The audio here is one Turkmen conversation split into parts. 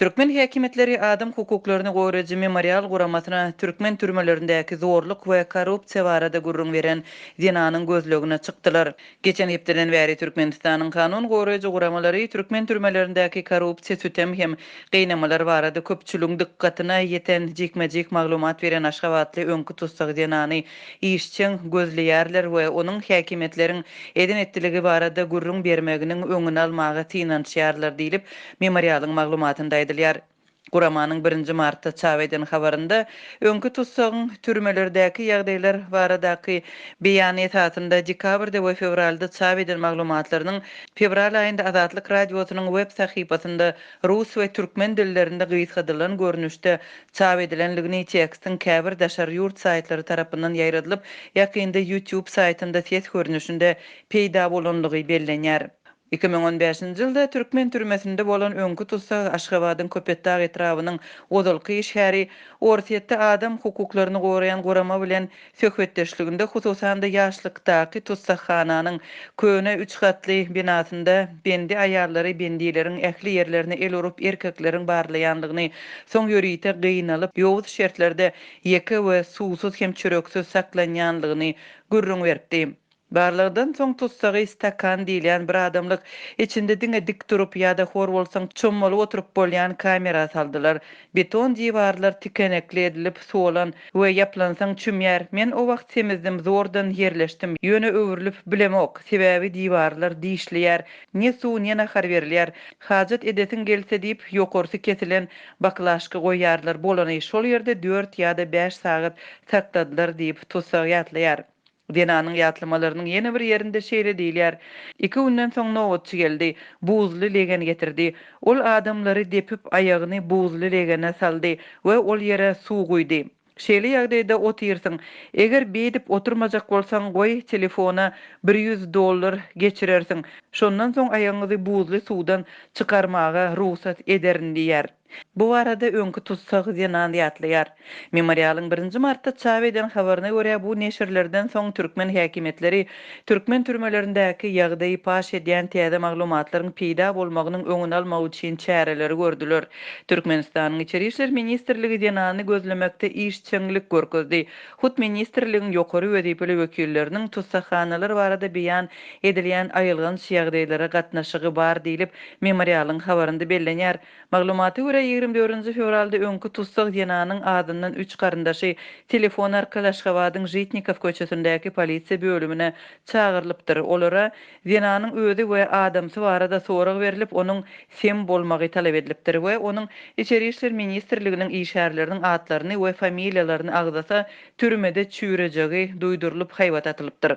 Türkmen häkimetleri adam hukuklaryny goýrajy memorial guramasyna türkmen türmelerindäki zorluk we korrupsiýa barada gurrun beren Dinanyň gözlegine çykdylar. Geçen hepdeden bäri Türkmenistanyň kanun goýrajy guramalary türkmen türmelerindäki korrupsiýa sütem hem gynamalar barada köpçüligiň dikkatyna ýeten jekmejek maglumat beren Aşgabatly öňkü tutsak Dinany işçiň gözleýärler we onuň häkimetleriň eden etdiligi barada gurrun bermeginiň öňüni almagy tynançýarlar diýilip memorialyň maglumatynda aýdylýar. Guramanyň 1 martda çap eden habarynda öňkü tutsagyň türmelerdäki ýagdaýlar baradaky beýany esasynda dekabrda we fevralda çap eden maglumatlarynyň fevral aýynda Azatlyk radiosynyň web sahypasynda rus we türkmen dillerinde gyýytdylan görnüşde çap edilenligini tekstin käbir daşar ýurt saýtlary tarapyndan ýaýradylyp, ýakynda YouTube saýtynda ses görnüşinde peýda bolanlygy bellenýär. 2015-nji ýylda türkmen türmesinde bolan öňkü tutsak Aşgabatyň Köpetdağ etrawynyň Ozalky şäheri orsiýetde adam hukuklaryny goraýan gorama bilen söhbetdeşliginde hususan da ýaşlykdaky tutsakhananyň köne 3 gatly binasynda bendi aýallary bendileriň ähli ýerlerine el urup erkekleriň barlaýanlygyny, soň ýörüýte gynalyp ýowuz şertlerde ýeke we suwsuz hem çöreksiz saklanýanlygyny gürrüň berdi. Barlygdan soň tutsagy stakan diýilen bir adamlyk içinde diňe dik durup ýa-da hor bolsaň çömmaly oturup bolýan kamera saldylar. Beton diýwarlar tikenekli edilip solan we ýaplansaň çümýär. Men o wagt temizdim, zordan ýerleşdim. Ýöne öwrülip bilemok. Sebäbi diýwarlar diýişliýär. Ne suw, ne nahar berilýär. Hajat edesiň gelse diýip ýokarsy kesilen baklaşky goýýarlar. Bolany şol ýerde 4 ýa-da 5 sagat sakdadylar diýip tutsak ýatlaýar. Dinanyň ýatlamalarının ýene bir ýerinde şeýle diýilýär. 2 günden soň nowatçy geldi, buzly legen getirdi. Ol adamlary depip aýagyny buzly legene saldy we ol ýere suw guýdy. Şeýle ýagdaýda otyrsyň. Eger beýdip oturmajak bolsaň goý telefona $100 geçirersiň. Şondan soň aýagyňy buzly suwdan çykarmaga ruhsat ederin diýär. Bu arada öňkü tutsak Dinan ýatlaýar. Memorialyň 1 martda çap eden habaryna görä bu neşirlerden soň türkmen häkimetleri türkmen türmelerindäki ýagdaýy paş edýän täze maglumatlaryň peýda bolmagynyň öňüni almak üçin çäreleri gördüler. Türkmenistanyň Içeri işler ministrligi Dinany gözlemekde işçiňlik görkezdi. Hut ministrligiň ýokary wezipeli wekilleriniň tutsakhanalar barada beýan edilýän aýylgan ýagdaýlara gatnaşygy bar diýilip memorialyň habarynda bellenýär. Maglumaty görä 24 fevralda öňkü tutsak Dinanyň adından 3 garyndaşy telefon arkaly Aşgabatyň Jitnikov köçesindäki polisiýa bölümine çağırlypdyr. Olara Dinanyň özi we adamsy barada sorag berilip, onuň sem bolmagy talap edilipdir we onuň Içeri işler ministrliginiň işärleriniň adlaryny we familiýalaryny agdasa türmede çüýrejegi duýdurylyp haýbat atylypdyr.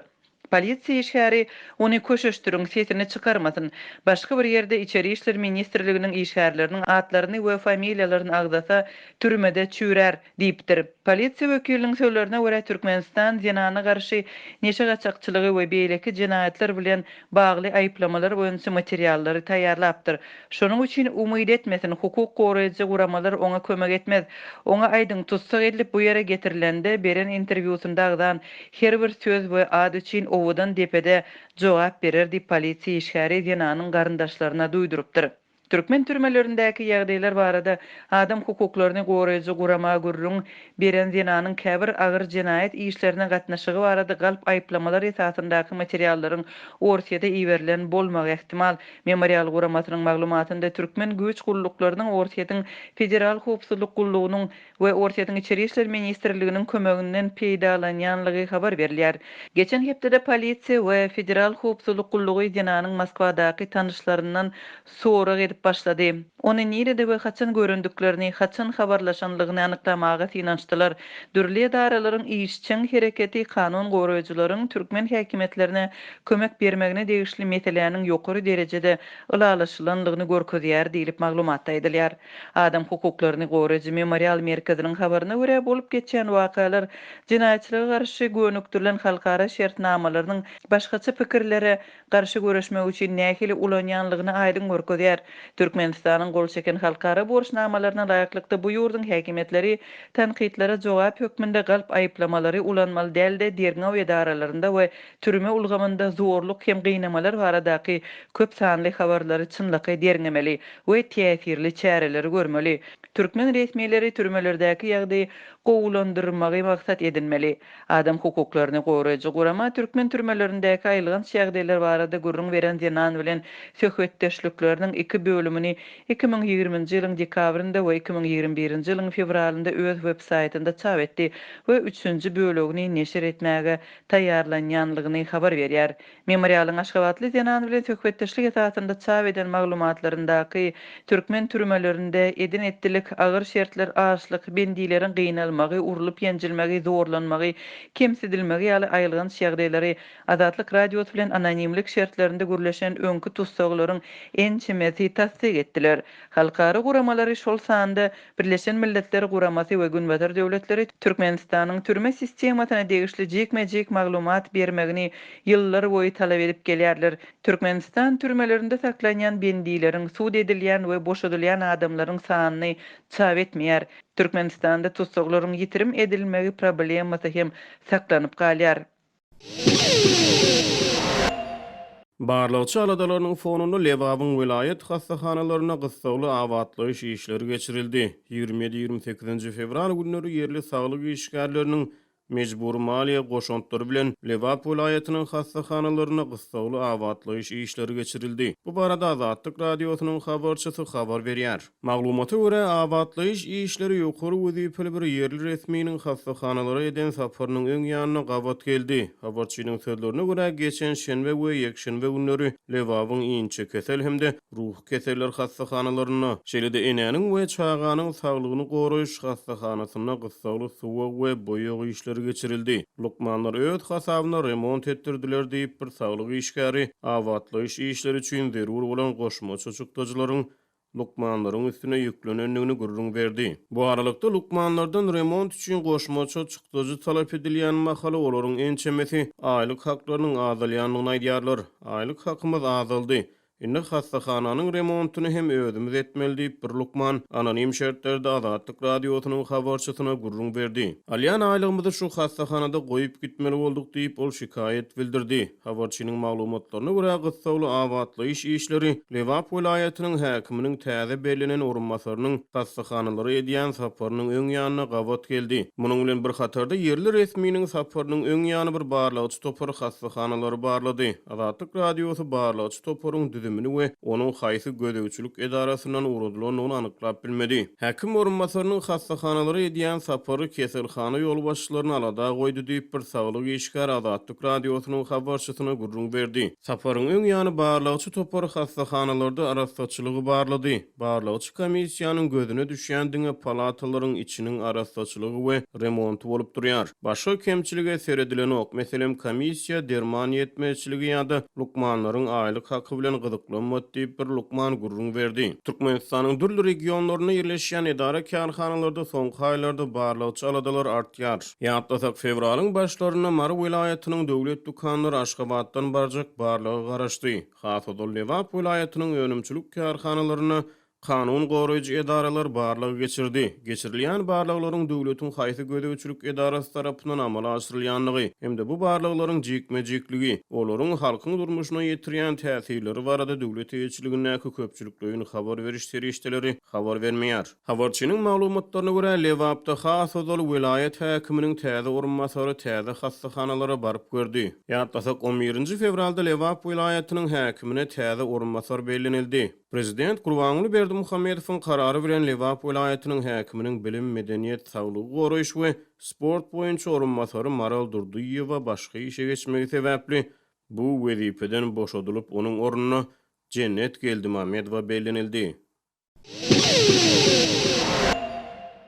Polisiýa işgäri ony köşeşdiriň sesini çykarmasyn, başga bir ýerde Içeri işler ministrliginiň işgärleriniň adlaryny we familiýalaryny agdasa türmede çüýrer diýipdir. Polisiýa wekiliniň sözlerine görä Türkmenistan Dinana garşy neçe gaçakçylygy we beýleki jinaýatlar bilen bagly aýyplamalar boýunça materiallary taýýarlapdyr. Şonuň üçin umyt etmesin, hukuk goraýjy guramalar oňa kömek etmez. Oňa aýdyň tutsak edilip bu ýere getirilende beren interwýusynda agdan her bir söz we ad üçin owudan depede jogap berer diýip polisiýa işgäri Dinanyň garyndaşlaryna duýdurypdyr. Türkmen türmelerindäki ýagdaýlar barada adam hukuklaryny goraýjy gurama gurrun beren Dinanyň käbir agyr jinaýat işlerine gatnaşygy barada galp aýyplamalar esasyndaky materiallaryň orsiýada iýerilen bolmagy ehtimal. Memorial guramasynyň maglumatynda türkmen güýç gulluklarının orsiýetiň federal howpsuzlyk gullugynyň we orsiýetiň Içeri işler ministrliginiň kömeginden peýdalanýanlygy habar berilýär. Geçen hepdede polisiýa we federal howpsuzlyk gullugy Dinanyň Moskwadaky tanışlaryndan sorag edip başlady. Ony nirede we haçan göründüklerini, haçan habarlaşanlygyny anyklamaga synançdylar. Dürli edaralaryň işçiň hereketi kanun goraýjylaryň türkmen häkimetlerine kömek bermegine degişli meselelerini ýokary derejede ulalaşylanlygyny görkezýär diýilip maglumatda aýdylýar. Adam hukuklaryny goraýjy memorial merkeziniň habaryna görä bolup geçen wakalar jinaýatçylyga garşy gönüktirilen halkara şertnamalarynyň başgaça pikirlere garşy görüşmek üçin nähili ulanýanlygyny aýdyn görkezýär. Türkmenistanyň gol çeken halkara borçnamalaryna laýaklykda bu ýurdun häkimetleri tanqidlere jogap hökmünde galyp aýyplamalary ulanmaly dälde derňe edaralaryndə we türme ulgamynda zorluk hem gynamalar baradaky köp sanly habarlary çynlyky derňemeli we täsirli çäreleri görmeli. Türkmen resmiýetleri türmelerdäki ýagdaýy gowulandyrmagy maksat edinmeli. Adam hukuklaryny goraýjy gurama türkmen türmelerindäki aýylgan şägdeýler barada gurrun beren Zenan bilen söhbetdeşlikleriniň 2 bölümini 2020-nji ýylyň dekabrynda we 2021-nji ýylyň fevralynda öz web saýtynda çap etdi we 3-nji bölügini neşir etmäge taýýarlanýanlygyny habar berýär. Memorialyň Aşgabatly Zenan bilen söhbetdeşlik esasynda çap eden maglumatlaryndaky türkmen türmelerinde edin etdilik agyr şertler, açlyk, bendilerin gynalmagy, urulup ýenjilmegi, zorlanmagy, kemsidilmegi ýaly aýylgan şägdeýleri Azatlyk radiosy bilen anonimlik şertlerinde gürleşen öňkü tutsaglaryň en çemesi tasdik etdiler. Halkara guramalary şol sanda Birleşen Milletler Guramasy we Günbatar döwletleri Türkmenistanyň türme sistematyna degişli jekmejek maglumat bermegini ýyllar boýy talap edip gelýärler. Türkmenistan türmelerinde saklanýan bendileriň, sud edilýän we boşadylýan adamlaryň sanyny çap etmeýär. Türkmenistanda tutsaglaryň ýitirim edilmegi problemasy hem saklanyp galýar. Barlawçy aladalarynyň fonunda Lewabyň vilayet hassahanalarına gysgaly awatlyş işleri geçirildi. 27-28 fevral günleri yerli saglyk işgärleriniň mejbur maliýe goşuntlary bilen Lewap vilayatynyň hassahanalarına gysgaly awatlyş işleri geçirildi. Bu barada Azatlyk radiosynyň habarçysy habar berýär. Maglumata görä awatlyş işleri ýokary wezipeli bir yerli resmiýiniň hassahanalary eden saparynyň öň ýanyna gabat geldi. Habarçynyň sözlerine görä geçen şenbe we ýekşenbe günleri Lewapyň inçe kesel hemde ruh keseller hassahanalarına, şeýle-de enäniň we çaganyň saglygyny goraýyş hassahanasyna gysgaly sowak we boýag işleri geçirildi. Lukmanlar öz hasabyna remont etdirdiler diýip bir saglyk işgäri awatlyş işleri üçin zerur bolan goşma çocukdagylaryň Lukmanlaryň üstüne ýüklenenligini gurrun berdi. Bu aralykda Lukmanlardan remont üçin goşma çocukdagy talap edilýän mahala olaryň en çemesi aýlyk haklarynyň azalýanlygyny aýdýarlar. Aýlyk hakymyz azaldy. Indi hassahanyň remontuny hem özümiz etmeli diýip bir Lukman anonim şertlerde Azatlyk radiosynyň habarçysyna gurrun berdi. Alýan aýlygymyzy şu hassahanada goýup gitmeli bolduk diýip ol şikayet bildirdi. Habarçynyň maglumatlaryna görä gysgaly awatlyş işleri Lewap vilayatynyň häkiminiň täze belenen orunmasarynyň hassahanalary edýän saparynyň öň ýanyna gabat geldi. Munyň bilen bir hatarda yerli resmiýiniň saparynyň öň ýany bir barlawçy topar hassahanalary barlady. Azatlyk radiosy barlawçy toparyň we onun haýsy gödäwçilik edarasynyň urudylygyny anyklap bilmedi. Häkim orunmasarynyň hassahanalary edýän sapary keselhana ýolbaşçylaryny alada goýdy diýip bir saglyk işgär Azatlyk radiosynyň habarçysyna gurrun berdi. Saparyň öň ýany barlawçy topar hassahanalarda arastatçylygy barlady. Barlawçy komissiýanyň gözüne düşýän diňe palatalaryň içiniň arastatçylygy we remontu bolup durýar. Başga kemçilige seredilen ok, meselem komissiýa derman ýetmezçiligi ýa-da Lukmanlaryň aýlyk haky bilen gyzyklanmat diýip bir Lukman gurrun berdi. Türkmenistanyň dürli regionlaryna ýerleşýän edara kärhanalarda soňky aýlarda barlawçy aladalar artýar. Ýa-da fevralyň başlaryna Mary vilayatynyň döwlet dukanlary Aşgabatdan barjak barlagy garaşdy. Hasada Lewap vilayatynyň önümçilik kärhanalaryna kanun goraýjy edaralar barlygy geçirdi. Geçirilýän barlyklaryň döwletiň haýsy gödäwçilik edarasy tarapyndan amala aşyrylýanlygy hemde bu barlyklaryň jekmejekligi, olaryň halkyň durmuşyna ýetirýän täsirleri barada döwlet ýetçiligindäki köpçülikligiň habar beriş serişdeleri habar bermeýär. Habarçynyň maglumatlaryna görä Lewapda Hasada vilayet häkiminiň täze orunmasary täze hassahanalara baryp gördi. Ýa-da 11-nji fevralda Lewap vilayatynyň häkimine täze orunmasar bellenildi. Prezident Gurbanguly Berdimuhammedowyň karary bilen Lewap vilayatynyň häkiminiň bilim, medeniýet, saglyk goraýyş we sport boýunça orunmasary Maral Durduýewa başga işe geçmegi sebäpli bu wezipeden boşadylyp onuň ornuna Cennet Geldimamedowa bellenildi.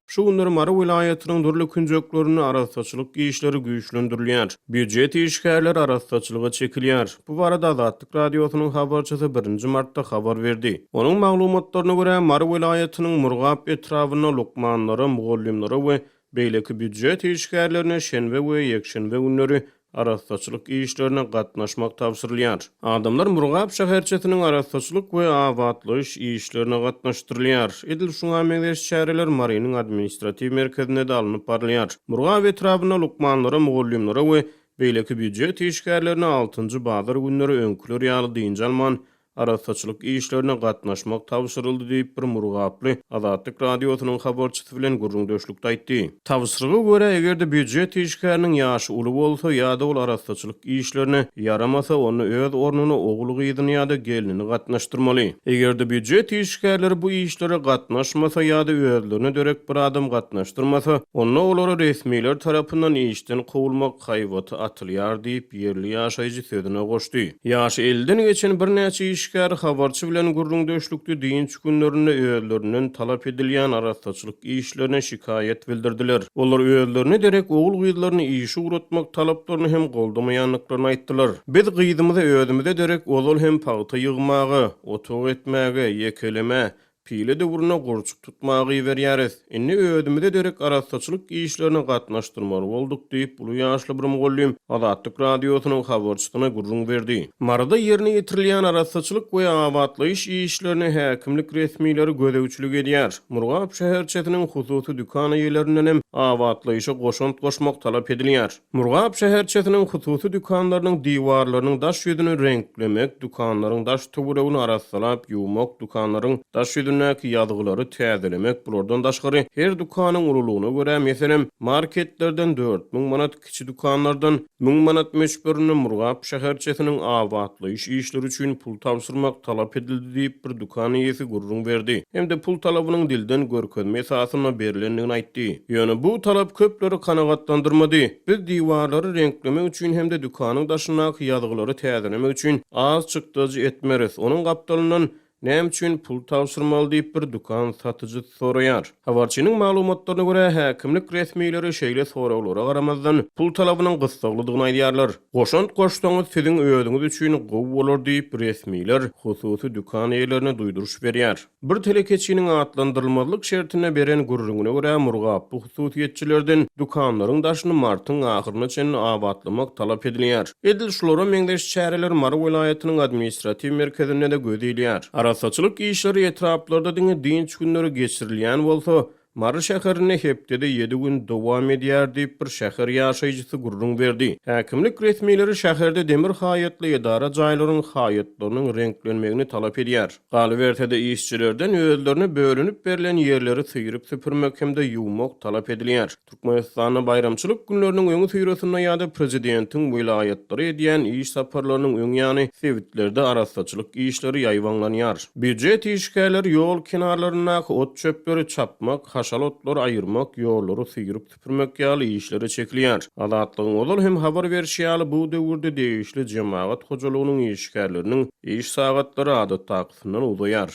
Şu günler Mary vilayatynyň durly künjeklerini arastatçylyk işleri güýçlendirilýär. Büdjet işgärleri arastatçylyga çekilýär. Bu barada Azatlyk radiosynyň habarçysy 1 martda habar berdi. Onuň maglumatlaryna görä Mary vilayatynyň Murgap etrawyna Lukmanlary, mugallimlary we beýleki büdjet işgärlerine şenbe we ýekşenbe günleri arastaçylyk işlerine gatnaşmak tapşyrylýar. Adamlar Murgap şäherçetiniň arastaçylyk we awatlyş işlerine gatnaşdyrylýar. Edil şuňa meňzeş şäherler Marynyň administrativ merkezine de alınıp barylýar. Murgap etrabyna lukmanlara, mugallymlara we beýleki büdjet işgärlerine 6-njy bazar günleri öňküler ýaly diýince alman arastaçylyk işlerine gatnaşmak tapşyryldy diýip bir Murgaply Azatlyk radiosynyň habarçysy bilen gurrundaşlykda aýtdy. Tapşyryga görä egerde büdjet işgäriniň ýaşy uly bolsa ýa-da ol arastaçylyk işlerine yaramasa onu öz ornuny ogly gyzyny ýa-da gelinini gatnaşdyrmaly. Egerde büdjet işgärleri bu işlere gatnaşmasa ýa-da özlerine dörek bir adam gatnaşdyrmasa, onu olary resmiler tarapyndan işden kowulmak haýwaty atylýar diýip ýerli ýaşaýjy sözüne goşdy. Ýaşy elden geçen bir näçe işgär habarçy bilen gurrundaşlykdy diýinç günlerinde özlerinden talap edilýän arastaçylyk işlerine şikayet bildirdiler. Olar özlerini derek ogul gyzlaryny işi uratmak talaplaryny hem goldamaýanlyklaryny aýtdylar. Biz gyzymyza özümizde derek ol hem pagta ýygmagy, otog etmäge, yekeleme, pile de buruna gorçuk tutmagy berýäris. Inni özümizde derek arastaçylyk işlerine gatnaşdyrmaly bolduk diýip bu ýaşly bir mugallim Azatlyk radiosynyň habarçysyna gurrun berdi. Marada ýerine ýetirilýän arastaçylyk we awatlyş işlerini häkimlik resmileri gözegçilik edýär. Murgap şäherçetiniň hususy dükany ýerlerinden hem awatlyşa goşant goşmak talap edilýär. Murgap şäherçetiniň hususy dükanlarynyň diwarlarynyň daş ýüzüni renklemek, dükanlaryň daş töweregini arassalap ýuwmak, dükanlaryň daş näki ýazgylary täzelemek, bulardan daşgary her dukanyň urulugyna görä meselem marketlerden 4000 manat, kiçi dukanlardan 1000 manat meşberini Murgap şäherçetiniň awatlyş işleri üçin pul tapşyrmak talap edildi diýip bir dukan ýesi gurrun berdi. Hem de pul talabynyň dilden görkezme esasyna berilendigini aýtdy. Ýöne bu talap köpleri kanagatlandyrmady. Biz diwarlary renklemek üçin hem de dukanyň daşynaky ýazgylary täzelemek üçin az çykdyjy etmeris. Onuň gapdalyndan näme üçin pul tapşyrmaly diýip bir dukan satyjy soraýar. Habarçynyň maglumatlaryna görä häkimlik resmileri şeýle sorawlara garamazdan pul talabynyň gysgalydygyny aýdýarlar. Goşant goşsaňyz siziň özüňiz üçin gowy bolar diýip resmiler hususy dukan ýerlerine duýduruş berýär. Bir telekeçiniň atlandyrylmazlyk şertine beren gurrungyna görä Murgap bu hususiýetçilerden dukanlaryň daşyny martyň ahyryna çen awatlamak talap edilýär. Edil şulara meňzeş şäherler Mary welaýatynyň administrativ merkezine de gödýälýär. Arastaçylyk işleri etraplarda diňe günleri geçirilýän bolsa, Mary şäherine hepdede 7 gün dowam edýär diýip bir şäher ýaşaýjysy gurrun berdi. Häkimlik resmileri şäherde demir haýatly edara jaýlarynyň haýatlarynyň renklenmegini talap edýär. Galybertede işçilerden özlerini bölünip berilen ýerleri syýryp süpürmek hem de ýuwmak talap edilýär. Türkmenistanyň bayramçylyk günleriniň öňü syýrasyna ýa-da prezidentiň wilayatlary edýän iş saparlarynyň öňü ýany sewitlerde arastaçylyk işleri ýaýwanlanýar. Büdjet işgärleri ýol kenarlaryna ot çöpleri çapmak, haşalotlar ayırmak, ýollary syýryp süpürmek ýaly işleri çekilýär. Azatlygyň ol hem habar berişi ýaly bu döwürde degişli jemaat hojalygynyň işgärleriniň iş sagatlary adat takymyndan uzaýar.